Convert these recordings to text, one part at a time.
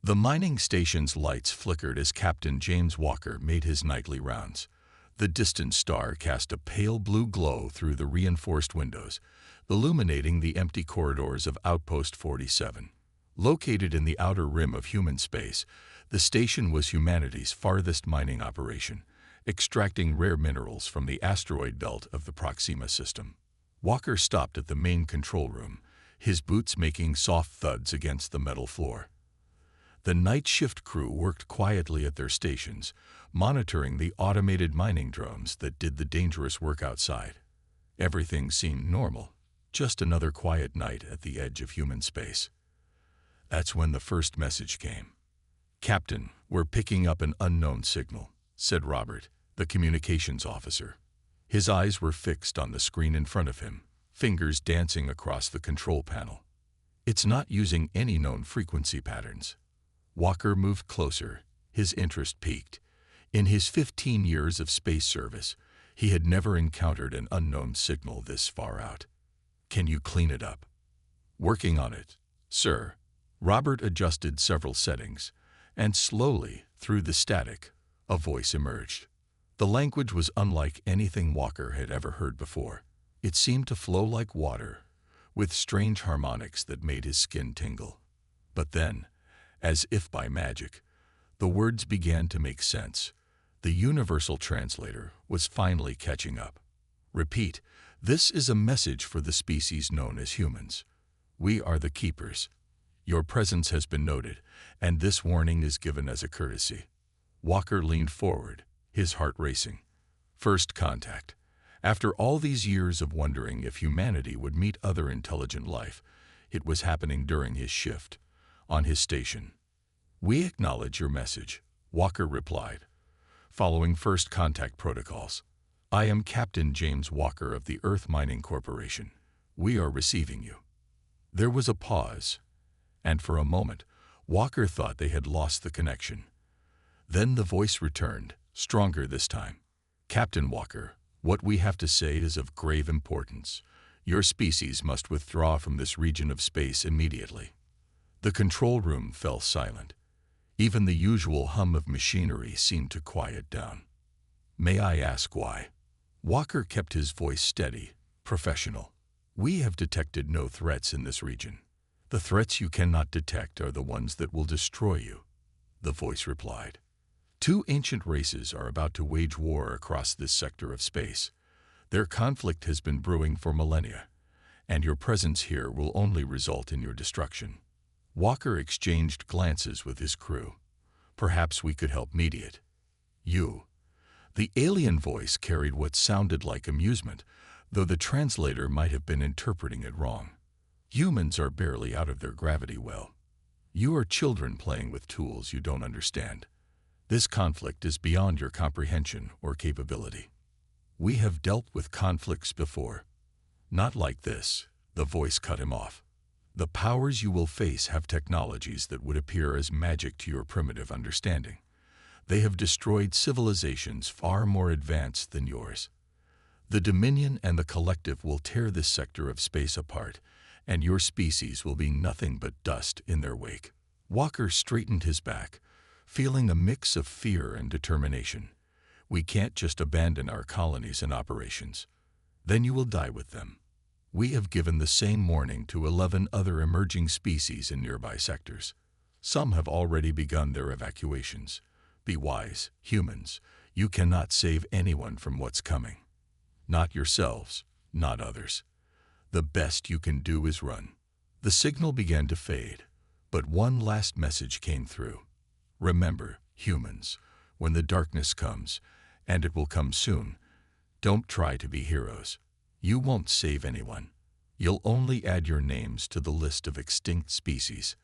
The mining station's lights flickered as Captain James Walker made his nightly rounds. The distant star cast a pale blue glow through the reinforced windows, illuminating the empty corridors of Outpost 47. Located in the outer rim of human space, the station was humanity's farthest mining operation, extracting rare minerals from the asteroid belt of the Proxima system. Walker stopped at the main control room, his boots making soft thuds against the metal floor. The night shift crew worked quietly at their stations, monitoring the automated mining drones that did the dangerous work outside. Everything seemed normal, just another quiet night at the edge of human space. That's when the first message came. "Captain, we're picking up an unknown signal," said Robert, the communications officer. His eyes were fixed on the screen in front of him, fingers dancing across the control panel. "It's not using any known frequency patterns." Walker moved closer, his interest piqued. In his 15 years of space service, he had never encountered an unknown signal this far out. "Can you clean it up?" "Working on it, sir." Robert adjusted several settings, and slowly, through the static, a voice emerged. The language was unlike anything Walker had ever heard before. It seemed to flow like water, with strange harmonics that made his skin tingle. But then, as if by magic, the words began to make sense. The universal translator was finally catching up. "Repeat, this is a message for the species known as humans. We are the keepers. Your presence has been noted, and this warning is given as a courtesy." Walker leaned forward, his heart racing. First contact. After all these years of wondering if humanity would meet other intelligent life, it was happening during his shift, on his station. "We acknowledge your message," Walker replied, following first contact protocols. "I am Captain James Walker of the Earth Mining Corporation. We are receiving you." There was a pause, and for a moment, Walker thought they had lost the connection. Then the voice returned, stronger this time. "Captain Walker, what we have to say is of grave importance. Your species must withdraw from this region of space immediately." The control room fell silent. Even the usual hum of machinery seemed to quiet down. "May I ask why?" Walker kept his voice steady, professional. "We have detected no threats in this region. The threats you cannot detect are the ones that will destroy you," the voice replied. "Two ancient races are about to wage war across this sector of space. Their conflict has been brewing for millennia, and your presence here will only result in your destruction." Walker exchanged glances with his crew. "Perhaps we could help mediate." "You." The alien voice carried what sounded like amusement, though the translator might have been interpreting it wrong. "Humans are barely out of their gravity well. You are children playing with tools you don't understand. This conflict is beyond your comprehension or capability. We have dealt with conflicts before." "Not like this," the voice cut him off. "The powers you will face have technologies that would appear as magic to your primitive understanding. They have destroyed civilizations far more advanced than yours. The Dominion and the Collective will tear this sector of space apart, and your species will be nothing but dust in their wake." Walker straightened his back, feeling a mix of fear and determination. "We can't just abandon our colonies and operations. Then you will die with them. We have given the same warning to 11 other emerging species in nearby sectors. Some have already begun their evacuations. Be wise, humans. You cannot save anyone from what's coming. Not yourselves, not others. The best you can do is run." The signal began to fade, but one last message came through. "Remember, humans, when the darkness comes, and it will come soon, don't try to be heroes. You won't save anyone. You'll only add your names to the list of extinct species."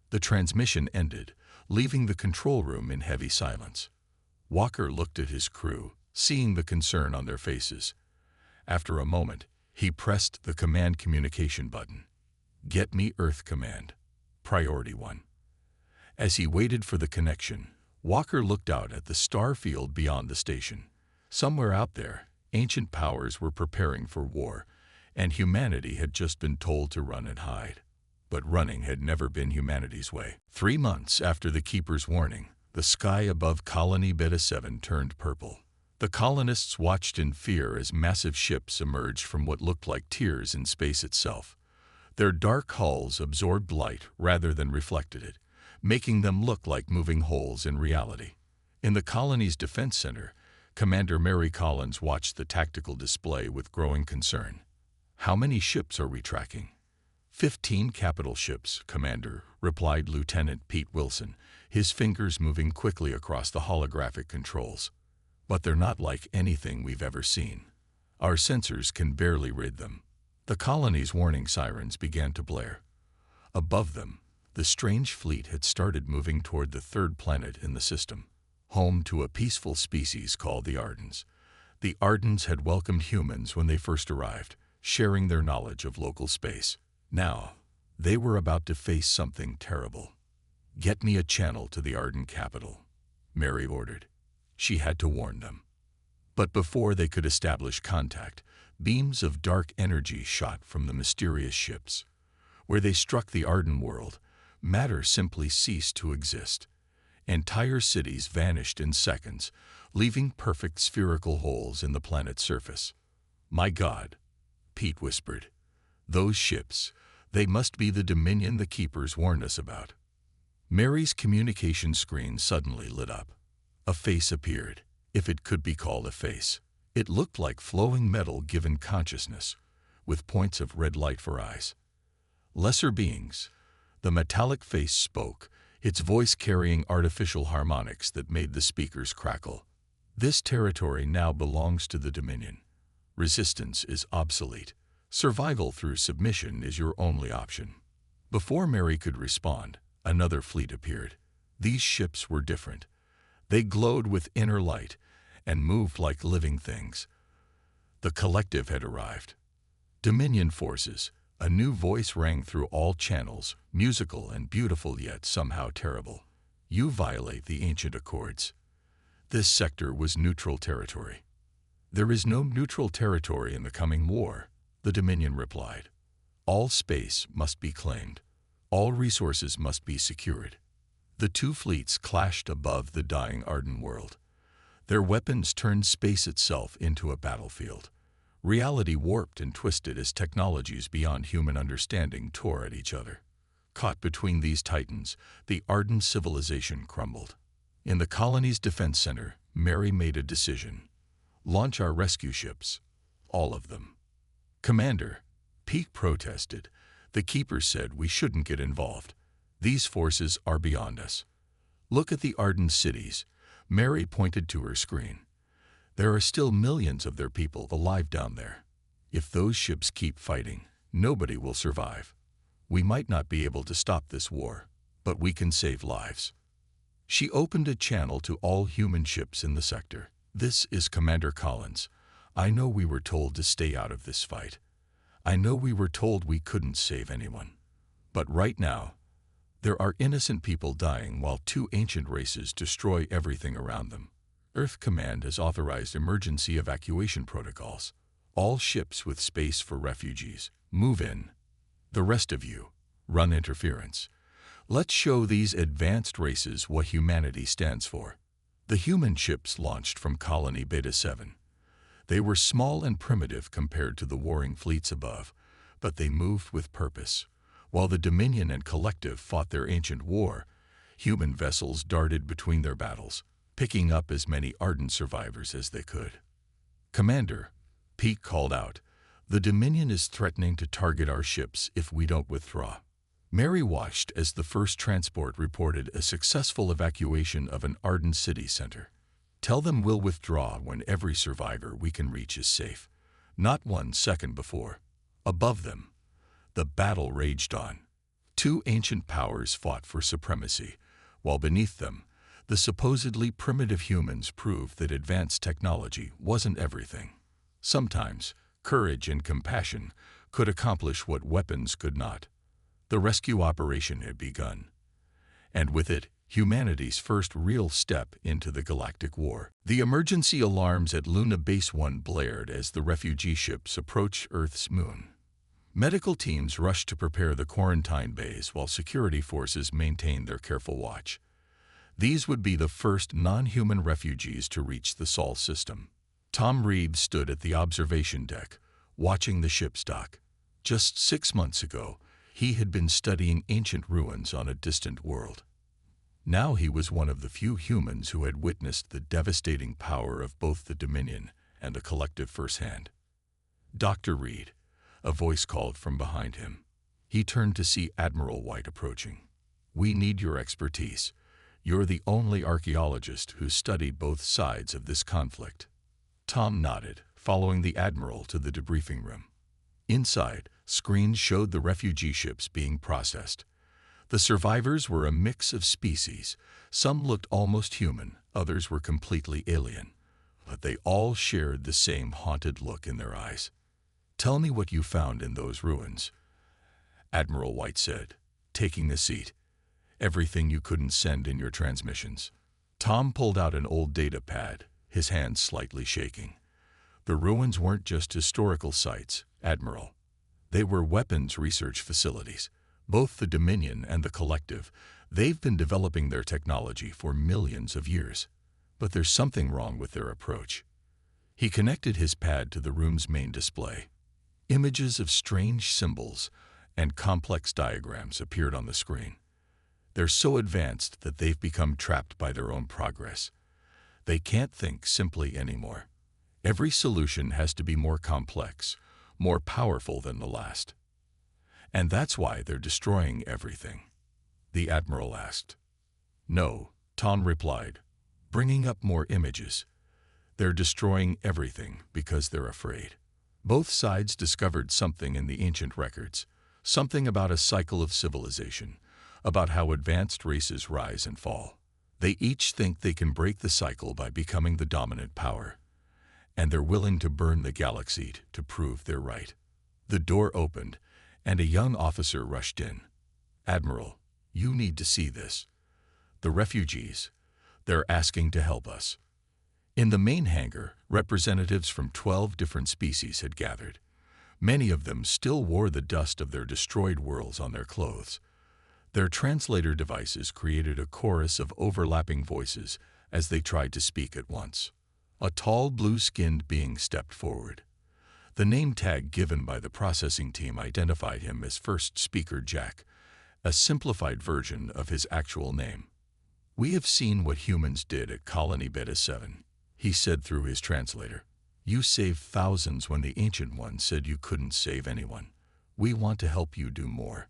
The transmission ended, leaving the control room in heavy silence. Walker looked at his crew, seeing the concern on their faces. After a moment, he pressed the command communication button. "Get me Earth Command. Priority 1. As he waited for the connection, Walker looked out at the star field beyond the station. Somewhere out there, ancient powers were preparing for war, and humanity had just been told to run and hide. But running had never been humanity's way. 3 months after the Keeper's warning, the sky above Colony Beta 7 turned purple. The colonists watched in fear as massive ships emerged from what looked like tears in space itself. Their dark hulls absorbed light rather than reflected it, making them look like moving holes in reality. In the colony's defense center, Commander Mary Collins watched the tactical display with growing concern. "How many ships are we tracking?" 15 capital ships, Commander, replied Lieutenant Pete Wilson, his fingers moving quickly across the holographic controls. "But they're not like anything we've ever seen. Our sensors can barely read them." The colony's warning sirens began to blare. Above them, the strange fleet had started moving toward the third planet in the system, home to a peaceful species called the Ardens. The Ardens had welcomed humans when they first arrived, sharing their knowledge of local space. Now, they were about to face something terrible. "Get me a channel to the Arden capital," Mary ordered. She had to warn them. But before they could establish contact, beams of dark energy shot from the mysterious ships. Where they struck the Arden world, matter simply ceased to exist. Entire cities vanished in seconds, leaving perfect spherical holes in the planet's surface. "My God," Pete whispered. "Those ships, they must be the Dominion the Keepers warned us about." Mary's communication screen suddenly lit up. A face appeared, if it could be called a face. It looked like flowing metal given consciousness, with points of red light for eyes. "Lesser beings," the metallic face spoke, its voice carrying artificial harmonics that made the speakers crackle. "This territory now belongs to the Dominion. Resistance is obsolete. Survival through submission is your only option." Before Mary could respond, another fleet appeared. These ships were different. They glowed with inner light and moved like living things. The collective had arrived. "Dominion forces," a new voice rang through all channels, musical and beautiful yet somehow terrible. "You violate the ancient accords. This sector was neutral territory." "There is no neutral territory in the coming war," the Dominion replied. "All space must be claimed. All resources must be secured." The two fleets clashed above the dying Arden world. Their weapons turned space itself into a battlefield. Reality warped and twisted as technologies beyond human understanding tore at each other. Caught between these titans, the Arden civilization crumbled. In the colony's defense center, Mary made a decision. "Launch our rescue ships. All of them." "Commander," Pete protested. "The Keepers said we shouldn't get involved. These forces are beyond us." "Look at the Arden cities." Mary pointed to her screen. "There are still millions of their people alive down there. If those ships keep fighting, nobody will survive. We might not be able to stop this war, but we can save lives." She opened a channel to all human ships in the sector. "This is Commander Collins. I know we were told to stay out of this fight. I know we were told we couldn't save anyone. But right now, there are innocent people dying while two ancient races destroy everything around them. Earth Command has authorized emergency evacuation protocols. All ships with space for refugees, move in. The rest of you, run interference. Let's show these advanced races what humanity stands for." The human ships launched from Colony Beta 7. They were small and primitive compared to the warring fleets above, but they moved with purpose. While the Dominion and Collective fought their ancient war, human vessels darted between their battles, picking up as many Arden survivors as they could. "Commander," Pete called out, "the Dominion is threatening to target our ships if we don't withdraw." Mary watched as the first transport reported a successful evacuation of an Arden city center. "Tell them we'll withdraw when every survivor we can reach is safe, not 1 second before." Above them, the battle raged on. Two ancient powers fought for supremacy, while beneath them, the supposedly primitive humans proved that advanced technology wasn't everything. Sometimes, courage and compassion could accomplish what weapons could not. The rescue operation had begun, and with it, humanity's first real step into the Galactic War. The emergency alarms at Luna Base 1 blared as the refugee ships approached Earth's moon. Medical teams rushed to prepare the quarantine bays while security forces maintained their careful watch. These would be the first non-human refugees to reach the Sol system. Tom Reeves stood at the observation deck, watching the ship's dock. Just 6 months ago, he had been studying ancient ruins on a distant world. Now he was one of the few humans who had witnessed the devastating power of both the Dominion and the Collective firsthand. "Dr. Reed," a voice called from behind him. He turned to see Admiral White approaching. "We need your expertise. You're the only archaeologist who's studied both sides of this conflict." Tom nodded, following the Admiral to the debriefing room. Inside, screens showed the refugee ships being processed. The survivors were a mix of species. Some looked almost human, others were completely alien. But they all shared the same haunted look in their eyes. "Tell me what you found in those ruins," Admiral White said, taking a seat. "Everything you couldn't send in your transmissions." Tom pulled out an old data pad, his hands slightly shaking. "The ruins weren't just historical sites, Admiral. They were weapons research facilities. Both the Dominion and the Collective, they've been developing their technology for millions of years. But there's something wrong with their approach." He connected his pad to the room's main display. Images of strange symbols and complex diagrams appeared on the screen. "They're so advanced that they've become trapped by their own progress. They can't think simply anymore. Every solution has to be more complex, more powerful than the last. And that's why they're destroying everything," the Admiral asked. "No," Tom replied, bringing up more images. "They're destroying everything because they're afraid." Both sides discovered something in the ancient records, something about a cycle of civilization, about how advanced races rise and fall. They each think they can break the cycle by becoming the dominant power, and they're willing to burn the galaxy to prove they're right. The door opened, and a young officer rushed in. "Admiral, you need to see this. The refugees, they're asking to help us." In the main hangar, representatives from 12 different species had gathered. Many of them still wore the dust of their destroyed worlds on their clothes. Their translator devices created a chorus of overlapping voices as they tried to speak at once. A tall, blue-skinned being stepped forward. The name tag given by the processing team identified him as First Speaker Jack, a simplified version of his actual name. "We have seen what humans did at Colony Beta 7, he said through his translator. "You saved thousands when the Ancient Ones said you couldn't save anyone. We want to help you do more."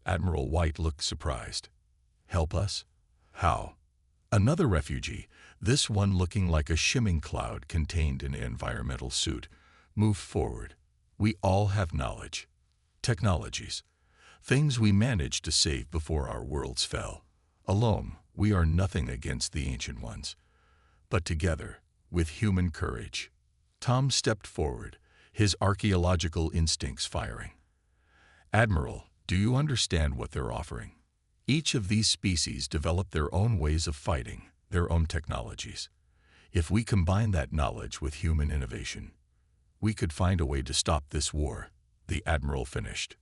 Admiral White looked surprised. "Help us? How?" Another refugee, this one looking like a shimming cloud contained in an environmental suit, moved forward. "We all have knowledge. Technologies. Things we managed to save before our worlds fell. Alone, we are nothing against the Ancient Ones. But together, with human courage." Tom stepped forward, his archaeological instincts firing. "Admiral, do you understand what they're offering? Each of these species developed their own ways of fighting, their own technologies. If we combine that knowledge with human innovation, we could find a way to stop this war," the Admiral finished.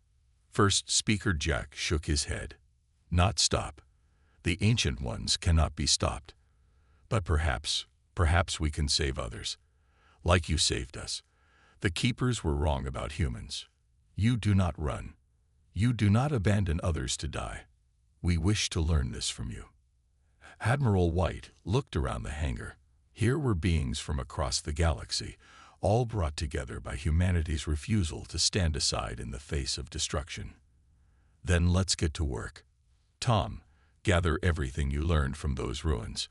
First Speaker Jack shook his head. "Not stop. The Ancient Ones cannot be stopped. But perhaps we can save others. Like you saved us. The Keepers were wrong about humans. You do not run. You do not abandon others to die. We wish to learn this from you." Admiral White looked around the hangar. Here were beings from across the galaxy, all brought together by humanity's refusal to stand aside in the face of destruction. "Then let's get to work. Tom, gather everything you learned from those ruins.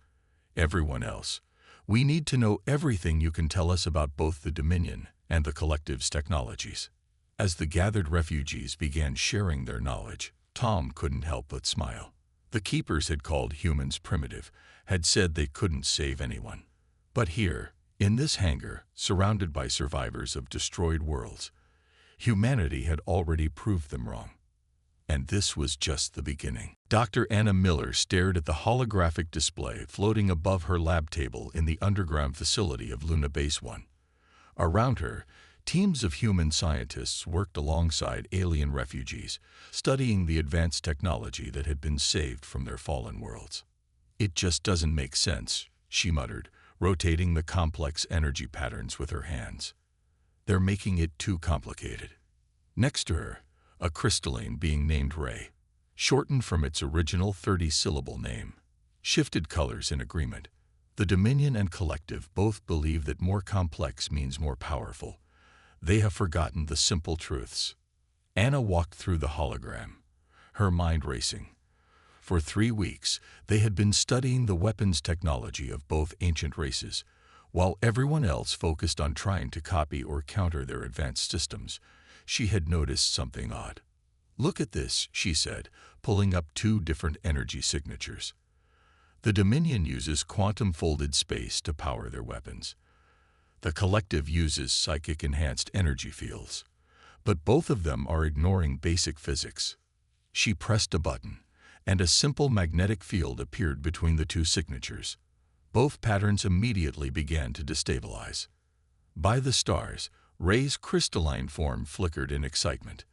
Everyone else, we need to know everything you can tell us about both the Dominion and the Collective's technologies." As the gathered refugees began sharing their knowledge, Tom couldn't help but smile. The Keepers had called humans primitive, had said they couldn't save anyone. But here, in this hangar, surrounded by survivors of destroyed worlds, humanity had already proved them wrong. And this was just the beginning. Dr. Anna Miller stared at the holographic display floating above her lab table in the underground facility of Luna Base 1. Around her, Teams of human scientists worked alongside alien refugees, studying the advanced technology that had been saved from their fallen worlds. "It just doesn't make sense," she muttered, rotating the complex energy patterns with her hands. "They're making it too complicated." Next to her, a crystalline being named Ray, shortened from its original 30-syllable name, shifted colors in agreement. The Dominion and Collective both believe that more complex means more powerful. They have forgotten the simple truths. Anna walked through the hologram, her mind racing. For 3 weeks, they had been studying the weapons technology of both ancient races, while everyone else focused on trying to copy or counter their advanced systems. She had noticed something odd. "Look at this," she said, pulling up 2 different energy signatures. The Dominion uses quantum-folded space to power their weapons. The Collective uses psychic-enhanced energy fields. But both of them are ignoring basic physics. She pressed a button, and a simple magnetic field appeared between the 2 signatures. Both patterns immediately began to destabilize. By the stars, Ray's crystalline form flickered in excitement.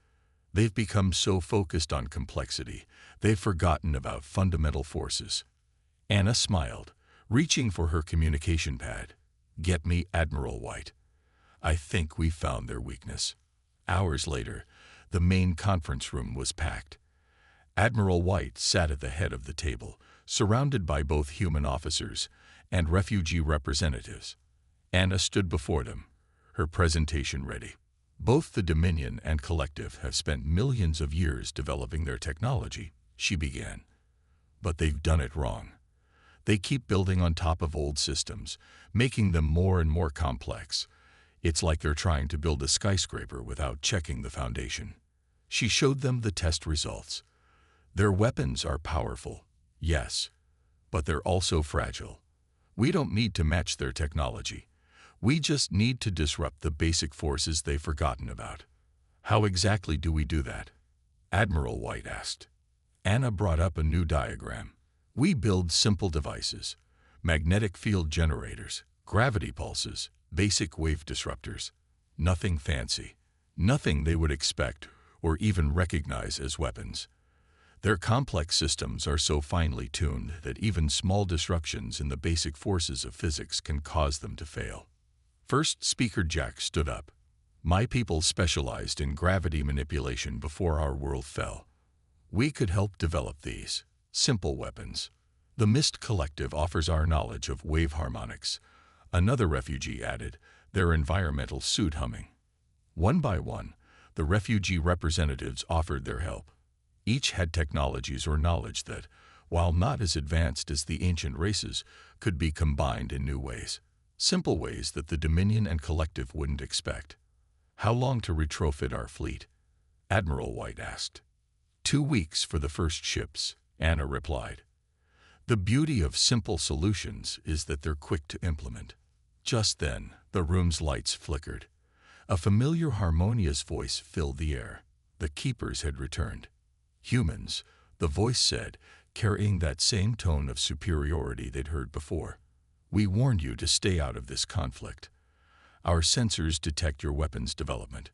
They've become so focused on complexity, they've forgotten about fundamental forces. Anna smiled, reaching for her communication pad. "Get me Admiral White. I think we found their weakness." Hours later, the main conference room was packed. Admiral White sat at the head of the table, surrounded by both human officers and refugee representatives. Anna stood before them, her presentation ready. "Both the Dominion and Collective have spent millions of years developing their technology," she began. "But they've done it wrong. They keep building on top of old systems, making them more and more complex. It's like they're trying to build a skyscraper without checking the foundation." She showed them the test results. "Their weapons are powerful, yes, but they're also fragile. We don't need to match their technology. We just need to disrupt the basic forces they've forgotten about." "How exactly do we do that?" Admiral White asked. Anna brought up a new diagram. "We build simple devices, magnetic field generators, gravity pulses, basic wave disruptors. Nothing fancy, nothing they would expect or even recognize as weapons. Their complex systems are so finely tuned that even small disruptions in the basic forces of physics can cause them to fail." First Speaker Jack stood up. "My people specialized in gravity manipulation before our world fell. We could help develop these simple weapons. The Mist Collective offers our knowledge of wave harmonics." Another refugee added, their environmental suit humming. One by one, the refugee representatives offered their help. Each had technologies or knowledge that, while not as advanced as the ancient races, could be combined in new ways. Simple ways that the Dominion and Collective wouldn't expect. "How long to retrofit our fleet?" Admiral White asked. 2 weeks for the first ships," Anna replied. "The beauty of simple solutions is that they're quick to implement." Just then, the room's lights flickered. A familiar harmonious voice filled the air. The keepers had returned. "Humans," the voice said, carrying that same tone of superiority they'd heard before. "We warned you to stay out of this conflict. Our sensors detect your weapons development.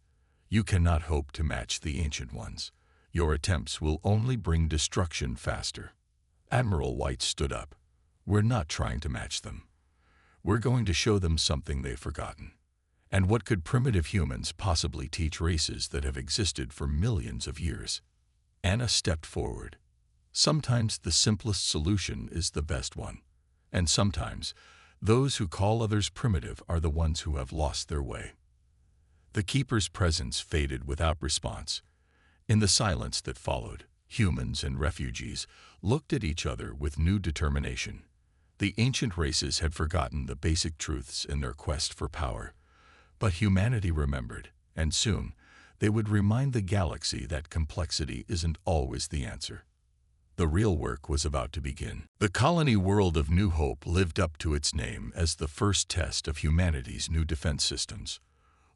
You cannot hope to match the ancient ones. Your attempts will only bring destruction faster." Admiral White stood up. "We're not trying to match them. We're going to show them something they've forgotten. And what could primitive humans possibly teach races that have existed for millions of years?" Anna stepped forward. "Sometimes the simplest solution is the best one. And sometimes, those who call others primitive are the ones who have lost their way." The keeper's presence faded without response. In the silence that followed, humans and refugees looked at each other with new determination. The ancient races had forgotten the basic truths in their quest for power. But humanity remembered, and soon they would remind the galaxy that complexity isn't always the answer. The real work was about to begin. The colony world of New Hope lived up to its name as the first test of humanity's new defense systems.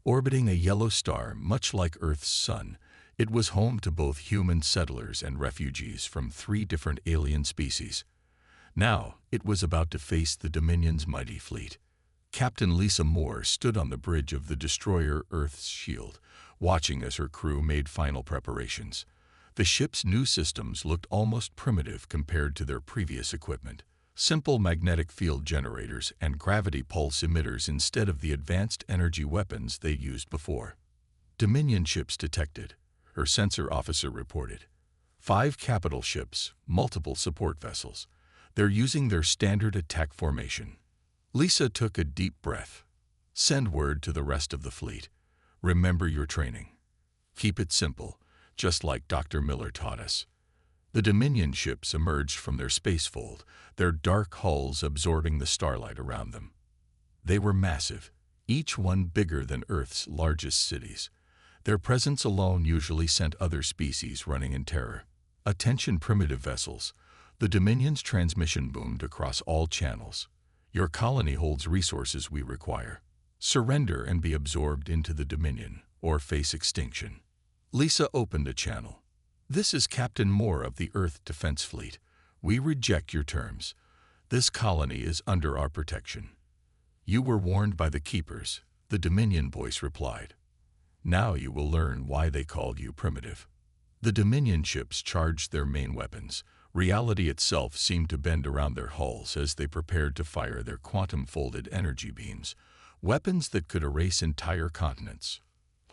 Orbiting a yellow star much like Earth's sun, it was home to both human settlers and refugees from 3 different alien species. Now, it was about to face the Dominion's mighty fleet. Captain Lisa Moore stood on the bridge of the destroyer Earth's Shield, watching as her crew made final preparations. The ship's new systems looked almost primitive compared to their previous equipment. Simple magnetic field generators and gravity pulse emitters instead of the advanced energy weapons they'd used before. Dominion ships detected, her sensor officer reported. 5 capital ships, multiple support vessels. They're using their standard attack formation. Lisa took a deep breath. Send word to the rest of the fleet. Remember your training. Keep it simple, just like Dr. Miller taught us. The Dominion ships emerged from their spacefold, their dark hulls absorbing the starlight around them. They were massive, each one bigger than Earth's largest cities. Their presence alone usually sent other species running in terror. Attention primitive vessels. The Dominion's transmission boomed across all channels. Your colony holds resources we require. Surrender and be absorbed into the Dominion, or face extinction. Lisa opened a channel. This is Captain Moore of the Earth Defense Fleet. We reject your terms. This colony is under our protection. You were warned by the Keepers, the Dominion voice replied. Now you will learn why they called you primitive. The Dominion ships charged their main weapons. Reality itself seemed to bend around their hulls as they prepared to fire their quantum-folded energy beams, weapons that could erase entire continents.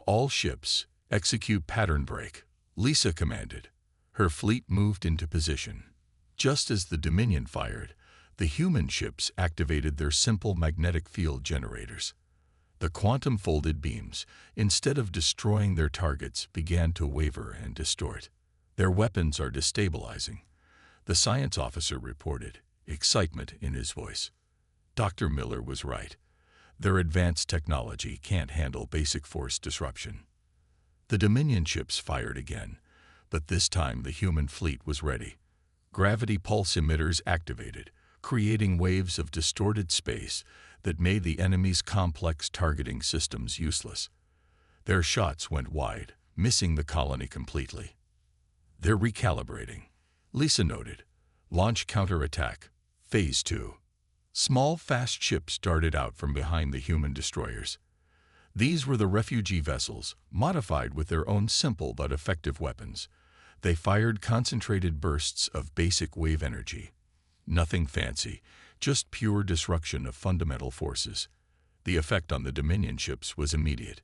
All ships, execute pattern break, Lisa commanded. Her fleet moved into position. Just as the Dominion fired, the human ships activated their simple magnetic field generators. The quantum-folded beams, instead of destroying their targets, began to waver and distort. Their weapons are destabilizing, the science officer reported, excitement in his voice. Dr. Miller was right. Their advanced technology can't handle basic force disruption. The Dominion ships fired again, but this time the human fleet was ready. Gravity pulse emitters activated, creating waves of distorted space that made the enemy's complex targeting systems useless. Their shots went wide, missing the colony completely. They're recalibrating, Lisa noted. Launch counterattack, Phase 2. Small, fast ships darted out from behind the human destroyers. These were the refugee vessels, modified with their own simple but effective weapons. They fired concentrated bursts of basic wave energy. Nothing fancy, just pure disruption of fundamental forces. The effect on the Dominion ships was immediate.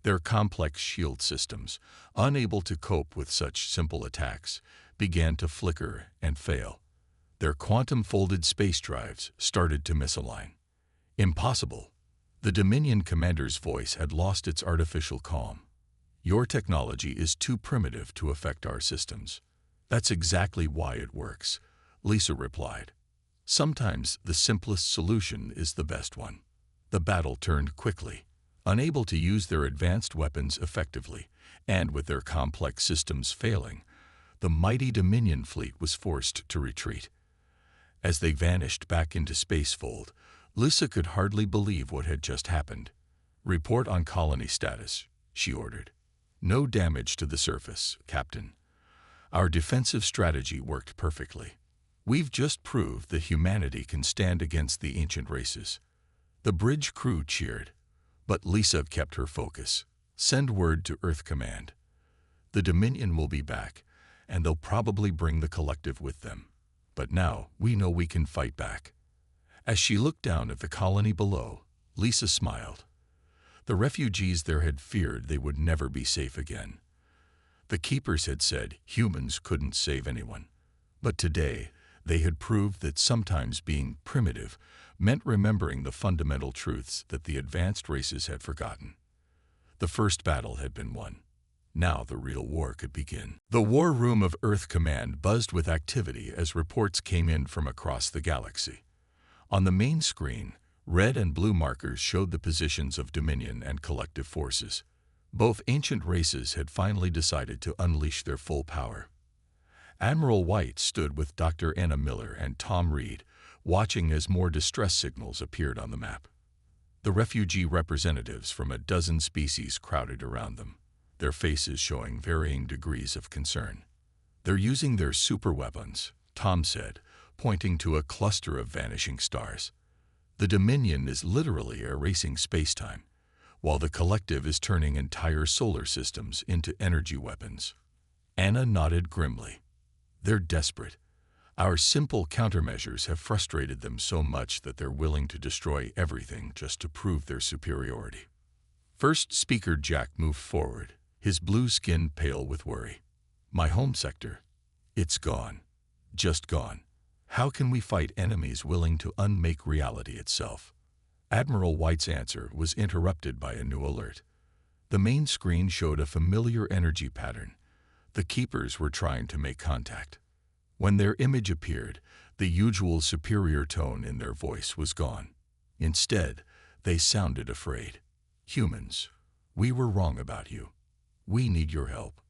Their complex shield systems, unable to cope with such simple attacks, began to flicker and fail. Their quantum-folded space drives started to misalign. Impossible. The Dominion commander's voice had lost its artificial calm. Your technology is too primitive to affect our systems. That's exactly why it works, Lisa replied. Sometimes the simplest solution is the best one. The battle turned quickly. Unable to use their advanced weapons effectively, and with their complex systems failing, the mighty Dominion fleet was forced to retreat. As they vanished back into spacefold, Lisa could hardly believe what had just happened. Report on colony status, she ordered. No damage to the surface, Captain. Our defensive strategy worked perfectly. We've just proved that humanity can stand against the ancient races. The bridge crew cheered, but Lisa kept her focus. Send word to Earth Command. The Dominion will be back, and they'll probably bring the collective with them. But now we know we can fight back. As she looked down at the colony below, Lisa smiled. The refugees there had feared they would never be safe again. The Keepers had said humans couldn't save anyone. But today, they had proved that sometimes being primitive meant remembering the fundamental truths that the advanced races had forgotten. The first battle had been won. Now the real war could begin. The war room of Earth Command buzzed with activity as reports came in from across the galaxy. On the main screen, red and blue markers showed the positions of Dominion and collective forces. Both ancient races had finally decided to unleash their full power. Admiral White stood with Dr. Anna Miller and Tom Reed, watching as more distress signals appeared on the map. The refugee representatives from a dozen species crowded around them, their faces showing varying degrees of concern. They're using their superweapons, Tom said, pointing to a cluster of vanishing stars. The Dominion is literally erasing space-time, while the Collective is turning entire solar systems into energy weapons. Anna nodded grimly. They're desperate. Our simple countermeasures have frustrated them so much that they're willing to destroy everything just to prove their superiority. First Speaker Jack moved forward, his blue skin pale with worry. My home sector. It's gone. Just gone. How can we fight enemies willing to unmake reality itself? Admiral White's answer was interrupted by a new alert. The main screen showed a familiar energy pattern. The Keepers were trying to make contact. When their image appeared, the usual superior tone in their voice was gone. Instead, they sounded afraid. Humans, we were wrong about you. We need your help.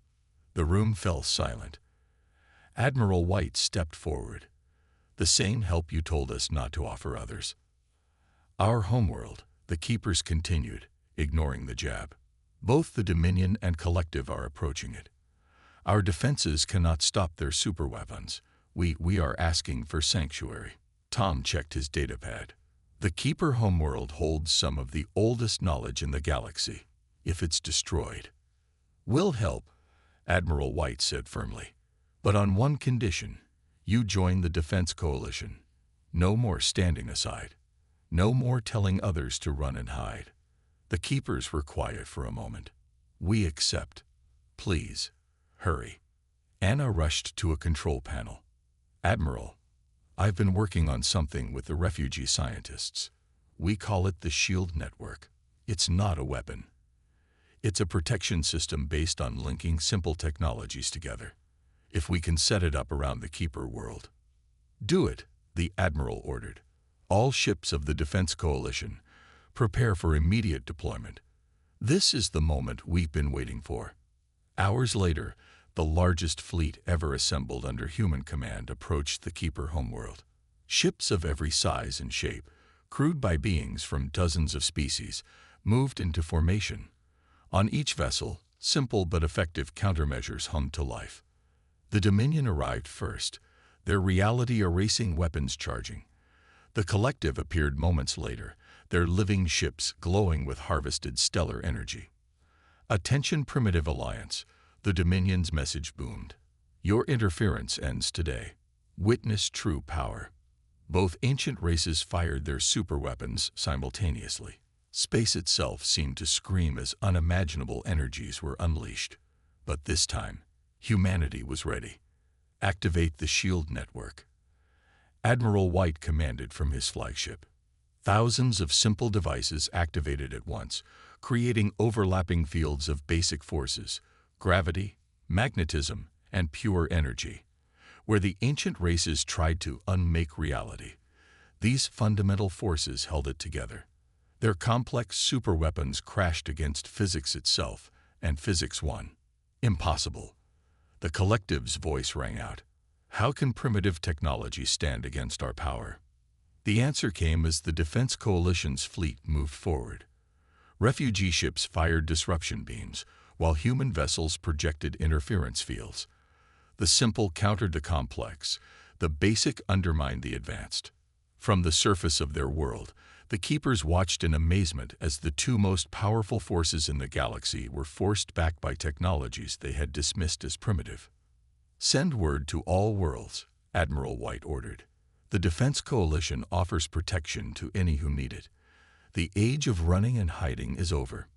The room fell silent. Admiral White stepped forward. The same help you told us not to offer others. Our homeworld, the Keepers continued, ignoring the jab. Both the Dominion and Collective are approaching it. Our defenses cannot stop their superweapons. We are asking for sanctuary. Tom checked his datapad. The Keeper homeworld holds some of the oldest knowledge in the galaxy. If it's destroyed, we'll help, Admiral White said firmly. But on one condition, you join the Defense Coalition. No more standing aside. No more telling others to run and hide. The Keepers were quiet for a moment. We accept. Please, hurry. Anna rushed to a control panel. Admiral, I've been working on something with the refugee scientists. We call it the SHIELD Network. It's not a weapon. It's a protection system based on linking simple technologies together. If we can set it up around the Keeper world. Do it, the Admiral ordered. All ships of the Defense Coalition, prepare for immediate deployment. This is the moment we've been waiting for. Hours later, the largest fleet ever assembled under human command approached the Keeper homeworld. Ships of every size and shape, crewed by beings from dozens of species, moved into formation. On each vessel, simple but effective countermeasures hummed to life. The Dominion arrived first, their reality-erasing weapons charging. The Collective appeared moments later, their living ships glowing with harvested stellar energy. Attention Primitive Alliance, the Dominion's message boomed. Your interference ends today. Witness true power. Both ancient races fired their superweapons simultaneously. Space itself seemed to scream as unimaginable energies were unleashed. But this time, humanity was ready. Activate the SHIELD network. Admiral White commanded from his flagship. Thousands of simple devices activated at once, creating overlapping fields of basic forces, gravity, magnetism, and pure energy. Where the ancient races tried to unmake reality, these fundamental forces held it together. Their complex superweapons crashed against physics itself, and physics won. Impossible. The Collective's voice rang out. How can primitive technology stand against our power? The answer came as the Defense Coalition's fleet moved forward. Refugee ships fired disruption beams, while human vessels projected interference fields. The simple countered the complex, the basic undermined the advanced. From the surface of their world, the Keepers watched in amazement as the two most powerful forces in the galaxy were forced back by technologies they had dismissed as primitive. Send word to all worlds, Admiral White ordered. The Defense Coalition offers protection to any who need it. The age of running and hiding is over.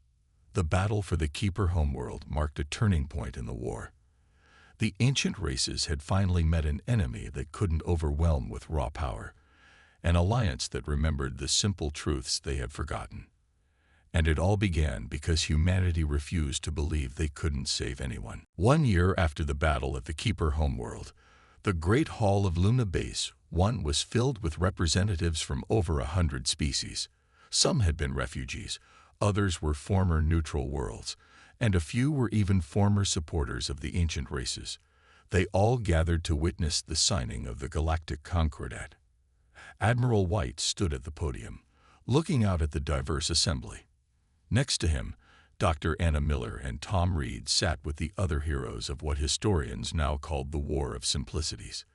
The battle for the Keeper homeworld marked a turning point in the war. The ancient races had finally met an enemy that couldn't overwhelm with raw power, an alliance that remembered the simple truths they had forgotten. And it all began because humanity refused to believe they couldn't save anyone. 1 year after the battle at the Keeper homeworld, the Great Hall of Luna Base 1 was filled with representatives from over 100 species. Some had been refugees, others were former neutral worlds, and a few were even former supporters of the ancient races. They all gathered to witness the signing of the Galactic Concordat. Admiral White stood at the podium, looking out at the diverse assembly. Next to him, Dr. Anna Miller and Tom Reed sat with the other heroes of what historians now called the War of Simplicities.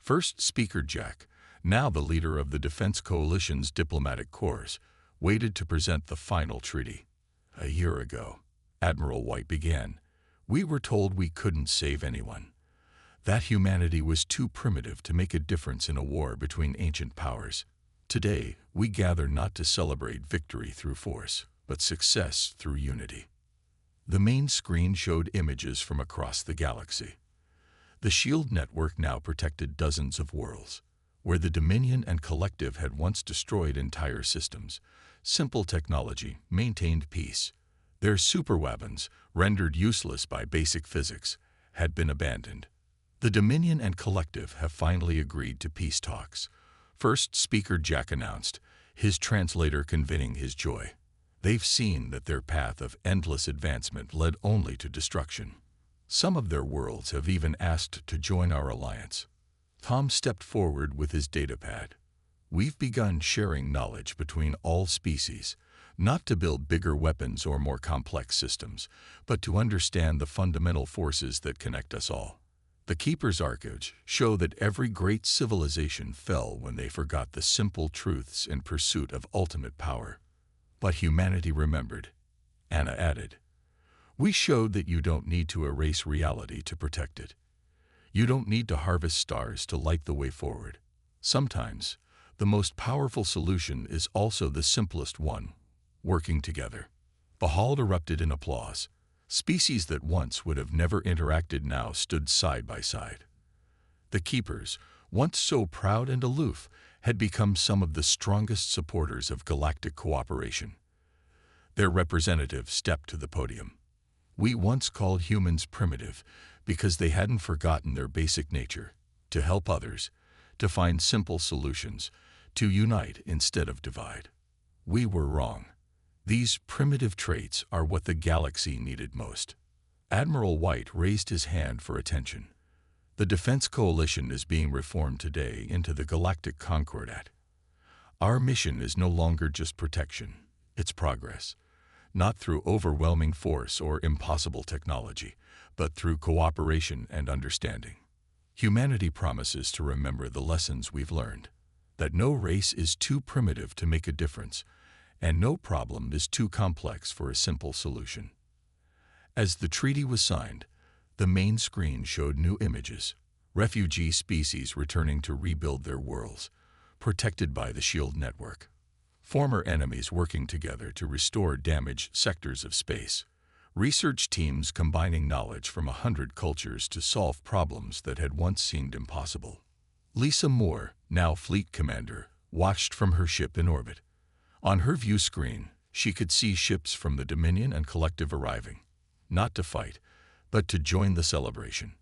First Speaker Jack, now the leader of the Defense Coalition's diplomatic corps, waited to present the final treaty. A year ago, Admiral White began, we were told we couldn't save anyone. That humanity was too primitive to make a difference in a war between ancient powers. Today, we gather not to celebrate victory through force, but success through unity. The main screen showed images from across the galaxy. The SHIELD network now protected dozens of worlds. Where the Dominion and Collective had once destroyed entire systems, simple technology maintained peace. Their superweapons, rendered useless by basic physics, had been abandoned. The Dominion and Collective have finally agreed to peace talks. First Speaker Jack announced, his translator conveying his joy. They've seen that their path of endless advancement led only to destruction. Some of their worlds have even asked to join our alliance. Tom stepped forward with his datapad. We've begun sharing knowledge between all species, not to build bigger weapons or more complex systems, but to understand the fundamental forces that connect us all. The Keeper's archives show that every great civilization fell when they forgot the simple truths in pursuit of ultimate power. But humanity remembered. Anna added, we showed that you don't need to erase reality to protect it. You don't need to harvest stars to light the way forward. Sometimes, the most powerful solution is also the simplest one, working together. The hall erupted in applause. Species that once would have never interacted now stood side by side. The Keepers, once so proud and aloof, had become some of the strongest supporters of galactic cooperation. Their representative stepped to the podium. We once called humans primitive because they hadn't forgotten their basic nature, to help others, to find simple solutions, to unite instead of divide. We were wrong. These primitive traits are what the galaxy needed most. Admiral White raised his hand for attention. The Defense Coalition is being reformed today into the Galactic Concordat. Our mission is no longer just protection, it's progress. Not through overwhelming force or impossible technology, but through cooperation and understanding. Humanity promises to remember the lessons we've learned, that no race is too primitive to make a difference, and no problem is too complex for a simple solution. As the treaty was signed, the main screen showed new images, refugee species returning to rebuild their worlds, protected by the SHIELD network. Former enemies working together to restore damaged sectors of space. Research teams combining knowledge from 100 cultures to solve problems that had once seemed impossible. Lisa Moore, now Fleet Commander, watched from her ship in orbit. On her view screen, she could see ships from the Dominion and Collective arriving, not to fight, but to join the celebration.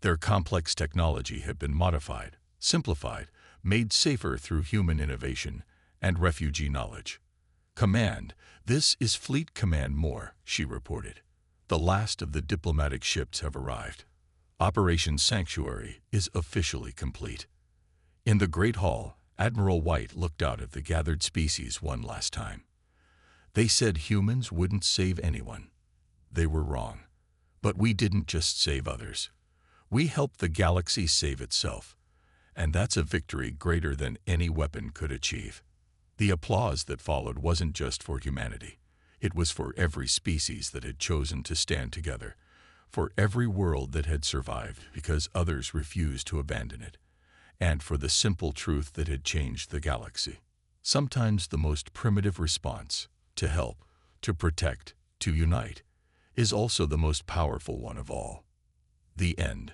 Their complex technology had been modified, simplified, made safer through human innovation and refugee knowledge. Command, this is Fleet Command Moore, she reported. The last of the diplomatic ships have arrived. Operation Sanctuary is officially complete. In the Great Hall, Admiral White looked out at the gathered species one last time. They said humans wouldn't save anyone. They were wrong. But we didn't just save others. We helped the galaxy save itself. And that's a victory greater than any weapon could achieve. The applause that followed wasn't just for humanity. It was for every species that had chosen to stand together, for every world that had survived because others refused to abandon it, and for the simple truth that had changed the galaxy. Sometimes the most primitive response, to help, to protect, to unite, is also the most powerful one of all. The end.